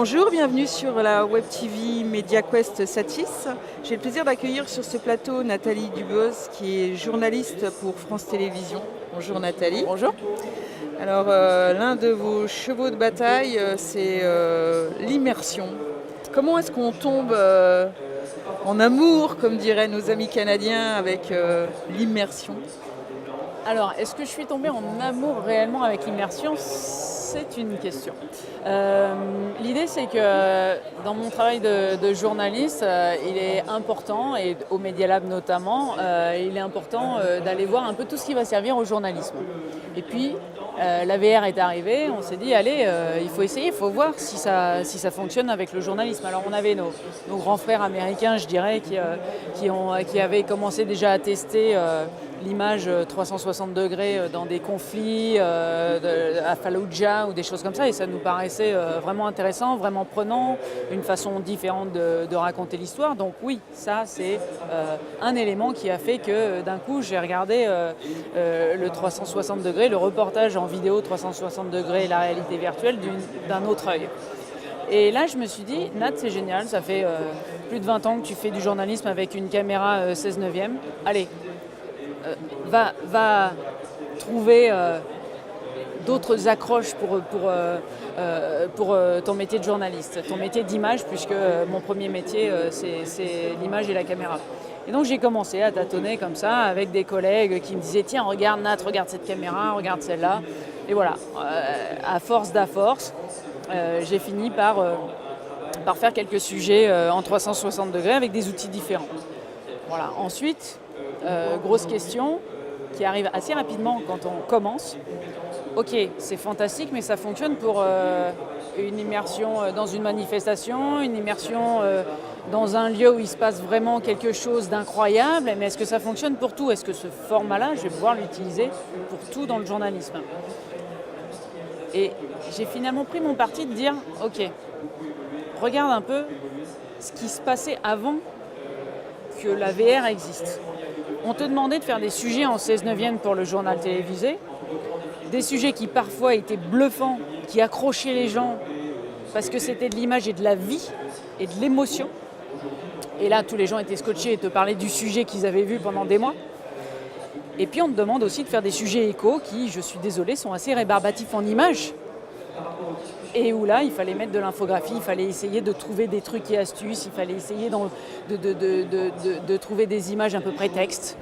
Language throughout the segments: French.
Bonjour, bienvenue sur la Web TV MediaQuest Satis. J'ai le plaisir d'accueillir sur ce plateau Nathalie Dubos, qui est journaliste pour France Télévisions. Bonjour Nathalie. Bonjour. Alors, l'un de vos chevaux de bataille, c'est l'immersion. Comment est-ce qu'on tombe en amour, comme diraient nos amis canadiens, avec l'immersion ? Alors, est-ce que je suis tombée en amour réellement avec l'immersion ? C'est une question. L'idée, c'est que dans mon travail de journaliste, il est important, et au Media Lab notamment, il est important d'aller voir un peu tout ce qui va servir au journalisme. Et puis, la VR est arrivée, on s'est dit, allez, il faut essayer, il faut voir si ça fonctionne avec le journalisme. Alors, on avait nos grands frères américains, je dirais, qui avaient commencé déjà à tester l'image 360 degrés dans des conflits à Fallujah ou des choses comme ça, et ça nous paraissait vraiment intéressant, vraiment prenant, une façon différente de raconter l'histoire. Donc oui, ça c'est un élément qui a fait que d'un coup j'ai regardé le 360 degrés, le reportage en vidéo 360 degrés et la réalité virtuelle d'un autre œil. Et là, je me suis dit, Nat, c'est génial, ça fait plus de 20 ans que tu fais du journalisme avec une caméra 16/9. Allez, va trouver d'autres accroches pour ton métier de journaliste, ton métier d'image, puisque mon premier métier, c'est l'image et la caméra. Et donc j'ai commencé à tâtonner comme ça avec des collègues qui me disaient « Tiens, regarde Nat, regarde cette caméra, regarde celle-là ». Et voilà, à force j'ai fini par faire quelques sujets en 360 degrés avec des outils différents. Voilà. Ensuite, grosse question qui arrive assez rapidement quand on commence. Ok, c'est fantastique, mais ça fonctionne pour une immersion dans une manifestation, une immersion dans un lieu où il se passe vraiment quelque chose d'incroyable, mais est-ce que ça fonctionne pour tout ? Est-ce que ce format-là, je vais pouvoir l'utiliser pour tout dans le journalisme ? Et j'ai finalement pris mon parti de dire, ok, regarde un peu ce qui se passait avant que la VR existe. On te demandait de faire des sujets en 16/9 pour le journal télévisé, des sujets qui parfois étaient bluffants, qui accrochaient les gens parce que c'était de l'image et de la vie et de l'émotion. Et là, tous les gens étaient scotchés et te parlaient du sujet qu'ils avaient vu pendant des mois. Et puis on te demande aussi de faire des sujets échos qui, je suis désolée, sont assez rébarbatifs en images. Et où là, il fallait mettre de l'infographie, il fallait essayer de trouver des trucs et astuces, il fallait essayer de trouver des images un peu prétextes.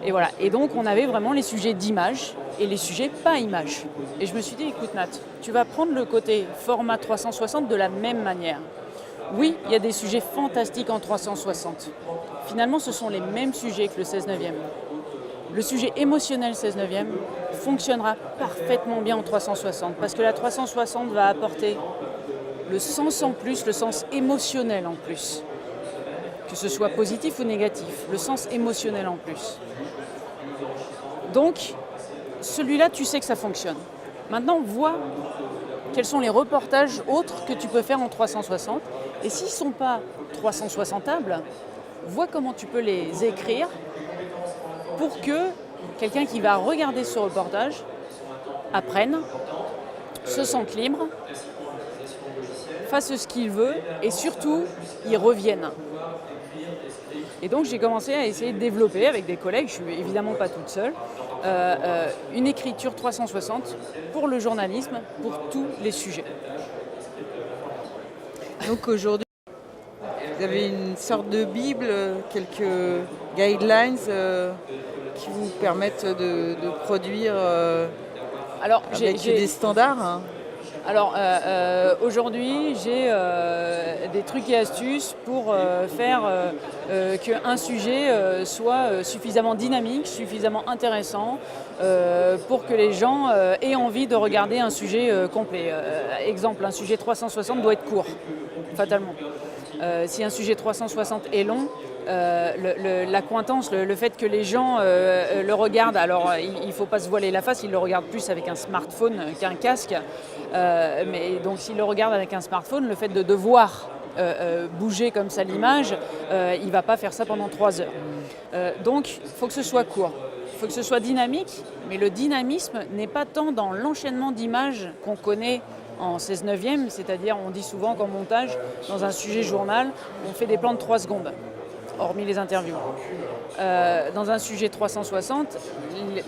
Et voilà. Et donc, on avait vraiment les sujets d'image et les sujets pas images. Et je me suis dit, écoute Nat, tu vas prendre le côté format 360 de la même manière. Oui, il y a des sujets fantastiques en 360. Finalement, ce sont les mêmes sujets que le 16/9. Le sujet émotionnel 16/9 fonctionnera parfaitement bien en 360 parce que la 360 va apporter le sens en plus, le sens émotionnel en plus. Que ce soit positif ou négatif, le sens émotionnel en plus. Donc, celui-là, tu sais que ça fonctionne. Maintenant, vois quels sont les reportages autres que tu peux faire en 360. Et s'ils ne sont pas 360ables, vois comment tu peux les écrire pour que quelqu'un qui va regarder ce reportage apprenne, se sente libre, fasse ce qu'il veut et surtout, y revienne. Et donc j'ai commencé à essayer de développer avec des collègues, je suis évidemment pas toute seule, une écriture 360 pour le journalisme, pour tous les sujets. Donc aujourd'hui, vous avez une sorte de Bible, quelques guidelines qui vous permettent de produire avec des standards, hein. Alors aujourd'hui, j'ai des trucs et astuces pour faire qu'un sujet soit suffisamment dynamique, suffisamment intéressant pour que les gens aient envie de regarder un sujet complet. Exemple, un sujet 360 doit être court, fatalement. Si un sujet 360 est long, l'accointance, le fait que les gens le regardent, alors il ne faut pas se voiler la face, ils le regardent plus avec un smartphone qu'un casque, mais donc s'ils le regardent avec un smartphone, le fait de devoir bouger comme ça l'image, il ne va pas faire ça pendant 3 heures. Donc il faut que ce soit court, il faut que ce soit dynamique, mais le dynamisme n'est pas tant dans l'enchaînement d'images qu'on connaît en 16/9, c'est-à-dire on dit souvent qu'en montage, dans un sujet journal, on fait des plans de 3 secondes, hormis les interviews. Dans un sujet 360,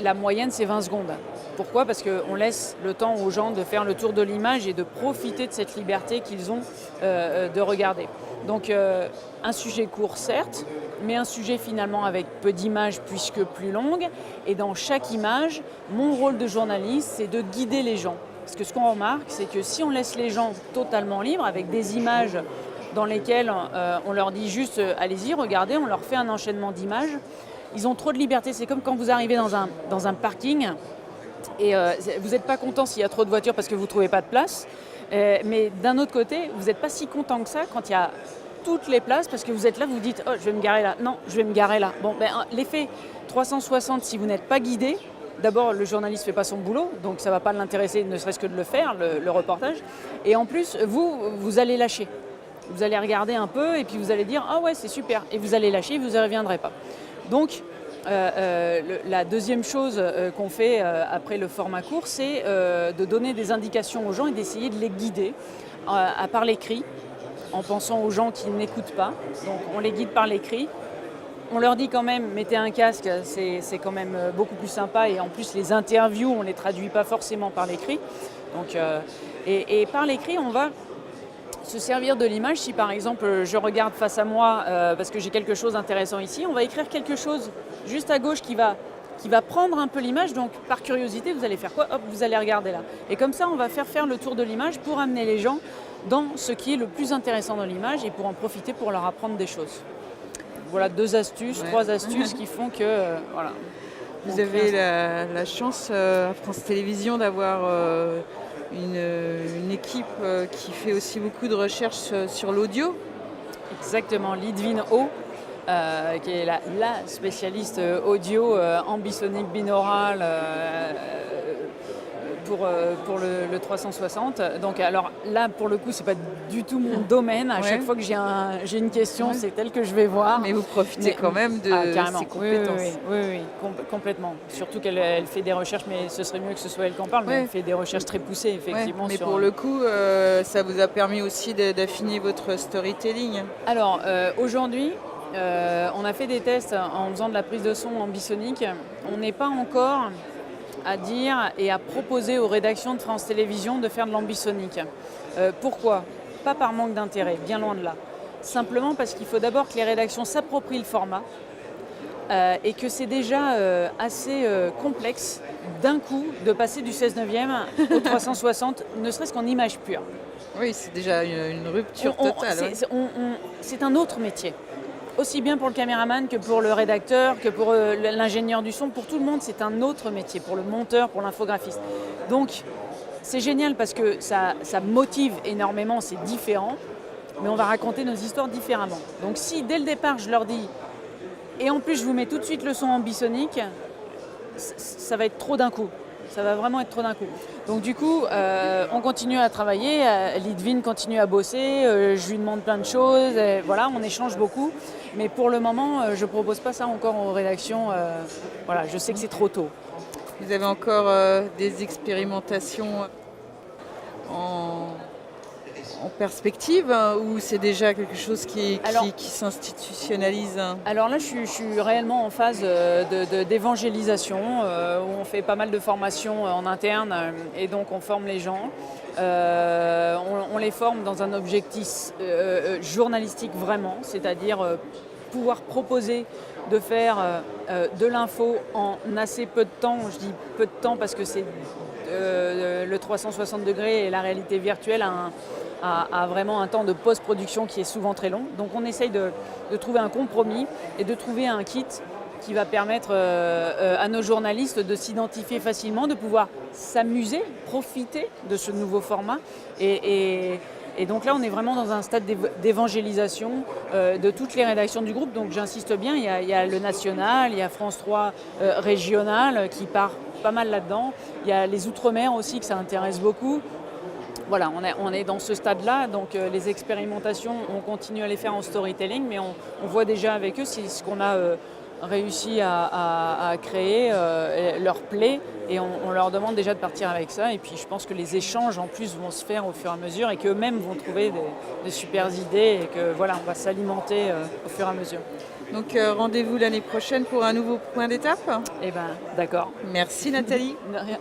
la moyenne c'est 20 secondes. Pourquoi ? Parce qu'on laisse le temps aux gens de faire le tour de l'image et de profiter de cette liberté qu'ils ont de regarder. Donc un sujet court certes, mais un sujet finalement avec peu d'images puisque plus longue. Et dans chaque image, mon rôle de journaliste, c'est de guider les gens. Parce que ce qu'on remarque, c'est que si on laisse les gens totalement libres, avec des images dans lesquelles on leur dit juste allez-y, regardez, on leur fait un enchaînement d'images, ils ont trop de liberté. C'est comme quand vous arrivez dans un parking et vous n'êtes pas content s'il y a trop de voitures parce que vous ne trouvez pas de place. Mais d'un autre côté, vous n'êtes pas si content que ça quand il y a toutes les places parce que vous êtes là, vous vous dites « Oh, je vais me garer là. Non, je vais me garer là. » Bon, l'effet 360, si vous n'êtes pas guidé, d'abord, le journaliste ne fait pas son boulot, donc ça ne va pas l'intéresser, ne serait-ce que de le faire, le reportage. Et en plus, vous allez lâcher. Vous allez regarder un peu et puis vous allez dire « Ah ouais, c'est super ». Et vous allez lâcher et vous n'y reviendrez pas. Donc, la deuxième chose qu'on fait après le format court, c'est de donner des indications aux gens et d'essayer de les guider par l'écrit, en pensant aux gens qui n'écoutent pas. Donc on les guide par l'écrit. On leur dit quand même, mettez un casque, c'est quand même beaucoup plus sympa. Et en plus, les interviews, on ne les traduit pas forcément par l'écrit. Donc, et par l'écrit, on va se servir de l'image. Si par exemple, je regarde face à moi, parce que j'ai quelque chose d'intéressant ici, on va écrire quelque chose juste à gauche qui va prendre un peu l'image. Donc par curiosité, vous allez faire quoi ? Hop, vous allez regarder là. Et comme ça, on va faire le tour de l'image pour amener les gens dans ce qui est le plus intéressant dans l'image et pour en profiter pour leur apprendre des choses. Voilà 2 astuces, 3 astuces qui font que voilà. Vous avez la chance à France Télévisions d'avoir une équipe qui fait aussi beaucoup de recherches sur l'audio. Exactement, Lidvin O, qui est la spécialiste audio ambisonique binaural pour le 360. Donc alors là, pour le coup, c'est pas du tout mon domaine. À chaque fois que j'ai une question, c'est elle que je vais voir. Mais vous profitez quand même de ses compétences. Oui, complètement. Surtout qu'elle fait des recherches, mais ce serait mieux que ce soit elle qui en parle, mais elle fait des recherches très poussées, effectivement. Mais pour le coup, ça vous a permis aussi d'affiner votre storytelling. Alors, aujourd'hui, on a fait des tests en faisant de la prise de son ambisonique. On n'est pas encore à dire et à proposer aux rédactions de France Télévisions de faire de l'ambisonique. Pourquoi ? Pas par manque d'intérêt, bien loin de là. Simplement parce qu'il faut d'abord que les rédactions s'approprient le format et que c'est déjà assez complexe d'un coup de passer du 16/9 au 360, ne serait-ce qu'en image pure. Oui, c'est déjà une rupture totale. C'est un autre métier. Aussi bien pour le caméraman que pour le rédacteur, que pour l'ingénieur du son. Pour tout le monde, c'est un autre métier, pour le monteur, pour l'infographiste. Donc, c'est génial parce que ça motive énormément, c'est différent, mais on va raconter nos histoires différemment. Donc si, dès le départ, je leur dis, et en plus, je vous mets tout de suite le son ambisonique, ça va être trop d'un coup. Ça va vraiment être trop d'un coup. Donc du coup, on continue à travailler, Lidvin continue à bosser, je lui demande plein de choses, voilà, on échange beaucoup. Mais pour le moment, je ne propose pas ça encore aux rédactions. Voilà, je sais que c'est trop tôt. Vous avez encore des expérimentations en perspective ou c'est déjà quelque chose qui s'institutionnalise? Alors là, je suis réellement en phase d'évangélisation où on fait pas mal de formations en interne et donc on forme les gens. On les forme dans un objectif journalistique vraiment, c'est-à-dire pouvoir proposer de faire de l'info en assez peu de temps. Je dis peu de temps parce que c'est le 360 degrés et la réalité virtuelle a vraiment un temps de post-production qui est souvent très long. Donc on essaye de trouver un compromis et de trouver un kit qui va permettre à nos journalistes de s'identifier facilement, de pouvoir s'amuser, profiter de ce nouveau format. Et donc là, on est vraiment dans un stade d'évangélisation de toutes les rédactions du groupe. Donc j'insiste bien, il y a le national, il y a France 3 régional qui part pas mal là-dedans. Il y a les Outre-mer aussi que ça intéresse beaucoup. Voilà, on est dans ce stade-là, donc les expérimentations, on continue à les faire en storytelling, mais on voit déjà avec eux, c'est ce qu'on a réussi à créer leur plaît, et on leur demande déjà de partir avec ça, et puis je pense que les échanges en plus vont se faire au fur et à mesure et qu'eux-mêmes vont trouver des super idées, et que voilà, on va s'alimenter au fur et à mesure. Donc rendez-vous l'année prochaine pour un nouveau point d'étape. Eh ben d'accord. Merci Nathalie. De rien.